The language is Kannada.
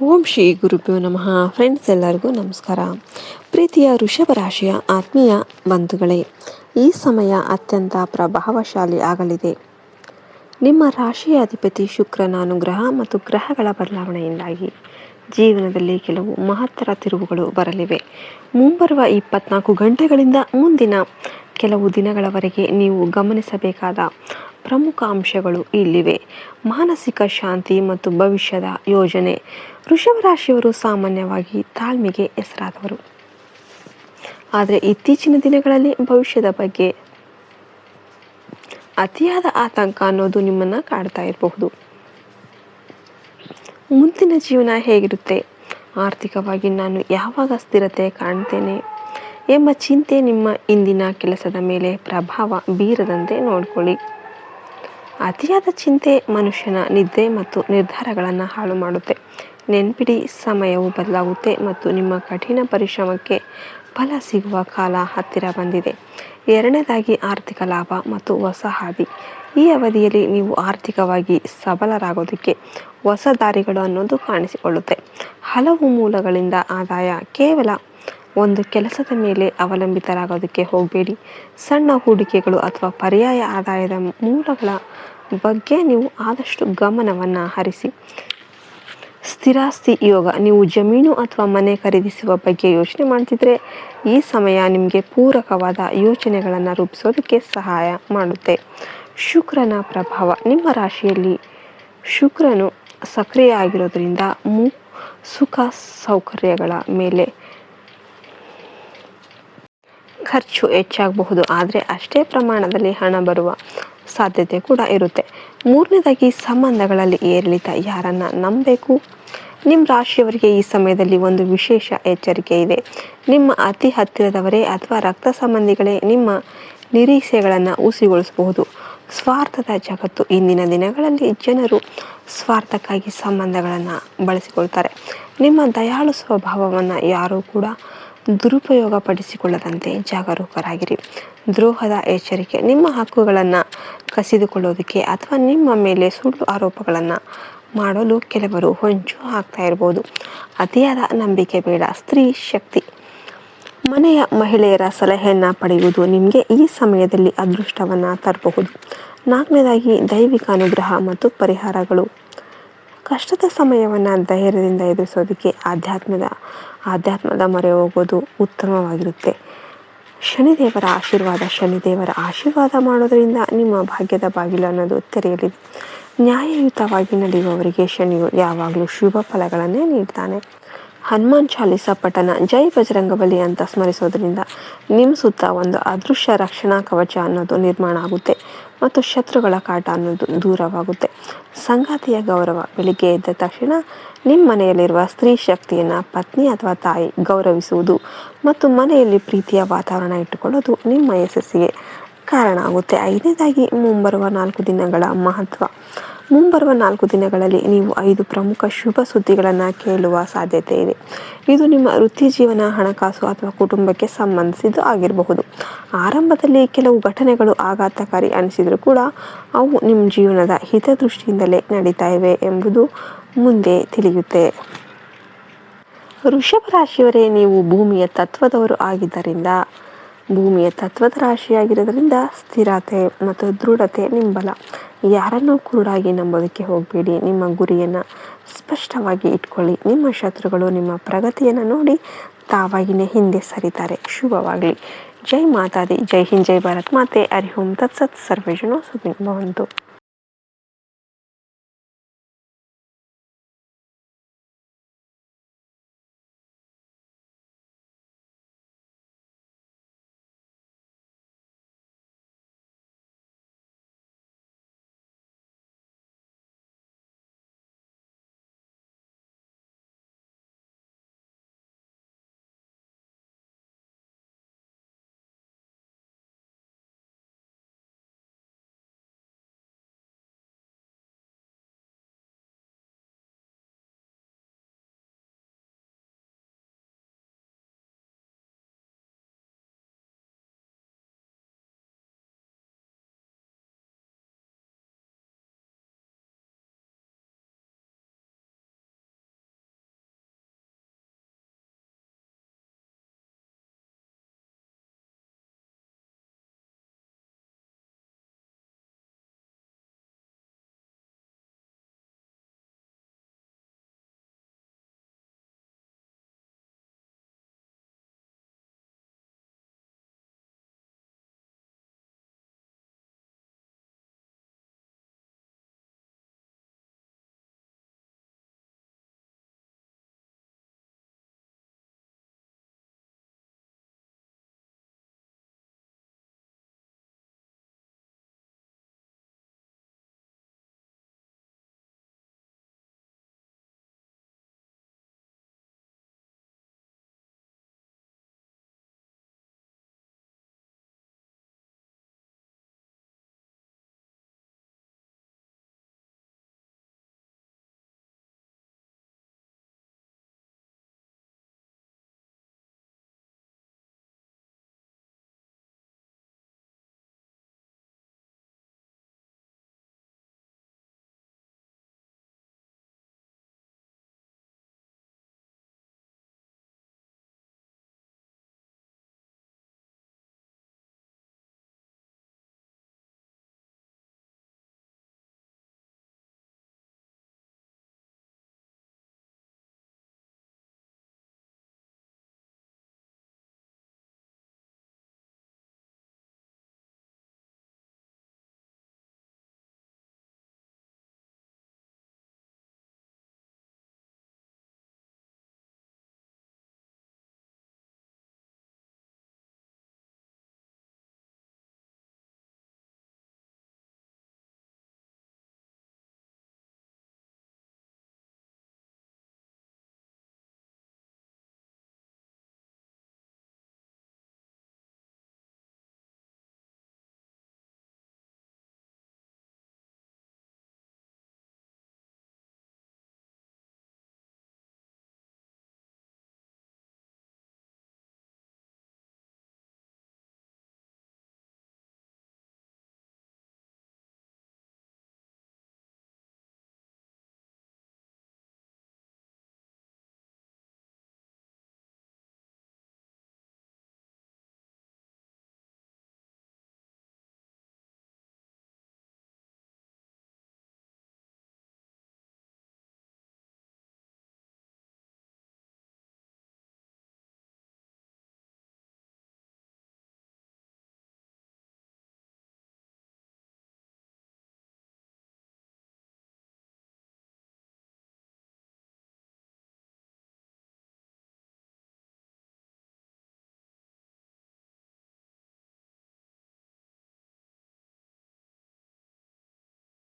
ಓಂ ಶ್ರೀ ಗುರುಭ್ಯೋ ನಮಃ. ಫ್ರೆಂಡ್ಸ್, ಎಲ್ಲರಿಗೂ ನಮಸ್ಕಾರ. ಪ್ರೀತಿಯ ವೃಷಭ ರಾಶಿಯ ಆತ್ಮೀಯ ಬಂಧುಗಳೇ, ಈ ಸಮಯ ಅತ್ಯಂತ ಪ್ರಭಾವಶಾಲಿ ಆಗಲಿದೆ. ನಿಮ್ಮ ರಾಶಿಯ ಅಧಿಪತಿ ಶುಕ್ರನ ಅನುಗ್ರಹ ಮತ್ತು ಗ್ರಹಗಳ ಬದಲಾವಣೆಯಿಂದಾಗಿ ಜೀವನದಲ್ಲಿ ಕೆಲವು ಮಹತ್ತರ ತಿರುವುಗಳು ಬರಲಿವೆ. ಮುಂಬರುವ 24 ಗಂಟೆಗಳಿಂದ ಮುಂದಿನ ಕೆಲವು ದಿನಗಳವರೆಗೆ ನೀವು ಗಮನಿಸಬೇಕಾದ ಪ್ರಮುಖ ಅಂಶಗಳು ಇಲ್ಲಿವೆ. ಮಾನಸಿಕ ಶಾಂತಿ ಮತ್ತು ಭವಿಷ್ಯದ ಯೋಜನೆ. ವೃಷಭ ರಾಶಿಯವರು ಸಾಮಾನ್ಯವಾಗಿ ತಾಳ್ಮೆಗೆ ಹೆಸರಾದವರು. ಆದರೆ ಇತ್ತೀಚಿನ ದಿನಗಳಲ್ಲಿ ಭವಿಷ್ಯದ ಬಗ್ಗೆ ಅತಿಯಾದ ಆತಂಕ ಅನ್ನೋದು ನಿಮ್ಮನ್ನು ಕಾಡ್ತಾ ಇರಬಹುದು. ಮುಂದಿನ ಜೀವನ ಹೇಗಿರುತ್ತೆ, ಆರ್ಥಿಕವಾಗಿ ನಾನು ಯಾವಾಗ ಸ್ಥಿರತೆ ಕಾಣ್ತೇನೆ ಎಂಬ ಚಿಂತೆ ನಿಮ್ಮ ಇಂದಿನ ಕೆಲಸದ ಮೇಲೆ ಪ್ರಭಾವ ಬೀರದಂತೆ ನೋಡಿಕೊಳ್ಳಿ. ಅತಿಯಾದ ಚಿಂತೆ ಮನುಷ್ಯನ ನಿದ್ದೆ ಮತ್ತು ನಿರ್ಧಾರಗಳನ್ನು ಹಾಳು ಮಾಡುತ್ತೆ. ನೆನ್ಪಿಡಿ, ಸಮಯವು ಬದಲಾಗುತ್ತೆ ಮತ್ತು ನಿಮ್ಮ ಕಠಿಣ ಪರಿಶ್ರಮಕ್ಕೆ ಫಲ ಸಿಗುವ ಕಾಲ ಹತ್ತಿರ ಬಂದಿದೆ. ಎರಡನೇದಾಗಿ, ಆರ್ಥಿಕ ಲಾಭ ಮತ್ತು ಹೊಸ ಹಾದಿ. ಈ ಅವಧಿಯಲ್ಲಿ ನೀವು ಆರ್ಥಿಕವಾಗಿ ಸಬಲರಾಗೋದಕ್ಕೆ ಹೊಸ ದಾರಿಗಳು ಅನ್ನೋದು ಕಾಣಿಸಿಕೊಳ್ಳುತ್ತೆ. ಹಲವು ಮೂಲಗಳಿಂದ ಆದಾಯ. ಕೇವಲ ಒಂದು ಕೆಲಸದ ಮೇಲೆ ಅವಲಂಬಿತರಾಗೋದಕ್ಕೆ ಹೋಗಬೇಡಿ. ಸಣ್ಣ ಹೂಡಿಕೆಗಳು ಅಥವಾ ಪರ್ಯಾಯ ಆದಾಯದ ಮೂಲಗಳ ಬಗ್ಗೆ ನೀವು ಆದಷ್ಟು ಗಮನವನ್ನು ಹರಿಸಿ. ಸ್ಥಿರಾಸ್ತಿ ಯೋಗ. ನೀವು ಜಮೀನು ಅಥವಾ ಮನೆ ಖರೀದಿಸುವ ಬಗ್ಗೆ ಯೋಚನೆ ಮಾಡ್ತಿದ್ರೆ ಈ ಸಮಯ ನಿಮಗೆ ಪೂರಕವಾದ ಯೋಚನೆಗಳನ್ನು ರೂಪಿಸೋದಕ್ಕೆ ಸಹಾಯ ಮಾಡುತ್ತೆ. ಶುಕ್ರನ ಪ್ರಭಾವ. ನಿಮ್ಮ ರಾಶಿಯಲ್ಲಿ ಶುಕ್ರನು ಸಕ್ರಿಯ ಆಗಿರೋದ್ರಿಂದ ಸುಖ ಸೌಕರ್ಯಗಳ ಮೇಲೆ ಖರ್ಚು ಹೆಚ್ಚಾಗಬಹುದು, ಆದರೆ ಅಷ್ಟೇ ಪ್ರಮಾಣದಲ್ಲಿ ಹಣ ಬರುವ ಸಾಧ್ಯತೆ ಕೂಡ ಇರುತ್ತೆ. ಮೂರನೇದಾಗಿ, ಸಂಬಂಧಗಳಲ್ಲಿ ಏರಿಳಿತ. ಯಾರನ್ನ ನಂಬಬೇಕು? ನಿಮ್ಮ ರಾಶಿಯವರಿಗೆ ಈ ಸಮಯದಲ್ಲಿ ಒಂದು ವಿಶೇಷ ಎಚ್ಚರಿಕೆ ಇದೆ. ನಿಮ್ಮ ಅತಿ ಹತ್ತಿರದವರೇ ಅಥವಾ ರಕ್ತ ಸಂಬಂಧಿಗಳೇ ನಿಮ್ಮ ನಿರೀಕ್ಷೆಗಳನ್ನು ಹುಸಿಗೊಳಿಸಬಹುದು. ಸ್ವಾರ್ಥದ ಜಗತ್ತು. ಇಂದಿನ ದಿನಗಳಲ್ಲಿ ಜನರು ಸ್ವಾರ್ಥಕ್ಕಾಗಿ ಸಂಬಂಧಗಳನ್ನು ಬಳಸಿಕೊಳ್ತಾರೆ. ನಿಮ್ಮ ದಯಾಳು ಸ್ವಭಾವವನ್ನು ಯಾರೂ ಕೂಡ ದುರುಪಯೋಗ ಪಡಿಸಿಕೊಳ್ಳದಂತೆ ಜಾಗರೂಕರಾಗಿರಿ. ದ್ರೋಹದ ಎಚ್ಚರಿಕೆ. ನಿಮ್ಮ ಹಕ್ಕುಗಳನ್ನು ಕಸಿದುಕೊಳ್ಳೋದಕ್ಕೆ ಅಥವಾ ನಿಮ್ಮ ಮೇಲೆ ಸುಳ್ಳು ಆರೋಪಗಳನ್ನು ಮಾಡಲು ಕೆಲವರು ಹೊಂಚು ಹಾಕ್ತಾ ಇರ್ಬೋದು. ಅತಿಯಾದ ನಂಬಿಕೆ ಬೇಡ. ಸ್ತ್ರೀ ಶಕ್ತಿ. ಮನೆಯ ಮಹಿಳೆಯರ ಸಲಹೆಯನ್ನು ಪಡೆಯುವುದು ನಿಮಗೆ ಈ ಸಮಯದಲ್ಲಿ ಅದೃಷ್ಟವನ್ನು ತರಬಹುದು. ನಾಲ್ಕನೇದಾಗಿ, ದೈವಿಕ ಅನುಗ್ರಹ ಮತ್ತು ಪರಿಹಾರಗಳು. ಕಷ್ಟದ ಸಮಯವನ್ನು ಧೈರ್ಯದಿಂದ ಎದುರಿಸೋದಕ್ಕೆ ಆಧ್ಯಾತ್ಮದ ಮೊರೆ ಹೋಗೋದು ಉತ್ತಮವಾಗಿರುತ್ತೆ. ಶನಿದೇವರ ಆಶೀರ್ವಾದ ಮಾಡೋದರಿಂದ ನಿಮ್ಮ ಭಾಗ್ಯದ ಬಾಗಿಲು ಅನ್ನೋದು ತೆರೆಯಲಿದೆ. ನ್ಯಾಯಯುತವಾಗಿ ನಡೆಯುವವರಿಗೆ ಶನಿಯು ಯಾವಾಗಲೂ ಶುಭ ಫಲಗಳನ್ನೇ ನೀಡ್ತಾನೆ. ಹನುಮಾನ್ ಚಾಲಿಸ ಪಠನ, ಜೈ ಬಜರಂಗಬಲಿ ಅಂತ ಸ್ಮರಿಸೋದ್ರಿಂದ ನಿಮ್ಮ ಸುತ್ತ ಒಂದು ಅದೃಶ್ಯ ರಕ್ಷಣಾ ಕವಚ ಅನ್ನೋದು ನಿರ್ಮಾಣ ಆಗುತ್ತೆ ಮತ್ತು ಶತ್ರುಗಳ ಕಾಟ ಅನ್ನೋದು ದೂರವಾಗುತ್ತೆ. ಸಂಗಾತಿಯ ಗೌರವ. ಬೆಳಿಗ್ಗೆ ಎದ್ದ ತಕ್ಷಣ ನಿಮ್ಮ ಮನೆಯಲ್ಲಿರುವ ಸ್ತ್ರೀ ಶಕ್ತಿಯನ್ನು ಪತ್ನಿ ಅಥವಾ ತಾಯಿ ಗೌರವಿಸುವುದು ಮತ್ತು ಮನೆಯಲ್ಲಿ ಪ್ರೀತಿಯ ವಾತಾವರಣ ಇಟ್ಟುಕೊಳ್ಳೋದು ನಿಮ್ಮ ಯಶಸ್ಸಿಗೆ ಕಾರಣ ಆಗುತ್ತೆ. ಐದನೇದಾಗಿ, ಮುಂಬರುವ 4 ದಿನಗಳ ಮಹತ್ವ. ಮುಂಬರುವ 4 ದಿನಗಳಲ್ಲಿ ನೀವು 5 ಪ್ರಮುಖ ಶುಭ ಸುದ್ದಿಗಳನ್ನು ಕೇಳುವ ಸಾಧ್ಯತೆ ಇದೆ. ಇದು ನಿಮ್ಮ ವೃತ್ತಿ ಜೀವನ, ಹಣಕಾಸು ಅಥವಾ ಕುಟುಂಬಕ್ಕೆ ಸಂಬಂಧಿಸಿದ್ದು ಆಗಿರಬಹುದು. ಆರಂಭದಲ್ಲಿ ಕೆಲವು ಘಟನೆಗಳು ಆಘಾತಕಾರಿ ಅನಿಸಿದರೂ ಕೂಡ ಅವು ನಿಮ್ಮ ಜೀವನದ ಹಿತದೃಷ್ಟಿಯಿಂದಲೇ ನಡೀತಾ ಇವೆ ಎಂಬುದು ಮುಂದೆ ತಿಳಿಯುತ್ತೆ. ವೃಷಭ ರಾಶಿಯವರೇ, ನೀವು ಭೂಮಿಯ ತತ್ವದ ರಾಶಿಯಾಗಿರೋದ್ರಿಂದ ಸ್ಥಿರತೆ ಮತ್ತು ದೃಢತೆ ನಿಮ್ಮ ಬಲ. ಯಾರನ್ನೂ ಕುರುಡಾಗಿ ನಂಬೋದಕ್ಕೆ ಹೋಗಬೇಡಿ. ನಿಮ್ಮ ಗುರಿಯನ್ನು ಸ್ಪಷ್ಟವಾಗಿ ಇಟ್ಕೊಳ್ಳಿ. ನಿಮ್ಮ ಶತ್ರುಗಳು ನಿಮ್ಮ ಪ್ರಗತಿಯನ್ನು ನೋಡಿ ತಾವಾಗಿಯೇ ಹಿಂದೆ ಸರಿತಾರೆ. ಶುಭವಾಗಲಿ. ಜೈ ಮಾತಾದಿ. ಜೈ ಹಿಂದ್, ಜೈ ಭಾರತ್ ಮಾತೆ. ಹರಿ ಓಂ ತತ್ಸತ್. ಸರ್ವೇ ಜನ ಸುಖಿನೋ ಭವಂತು.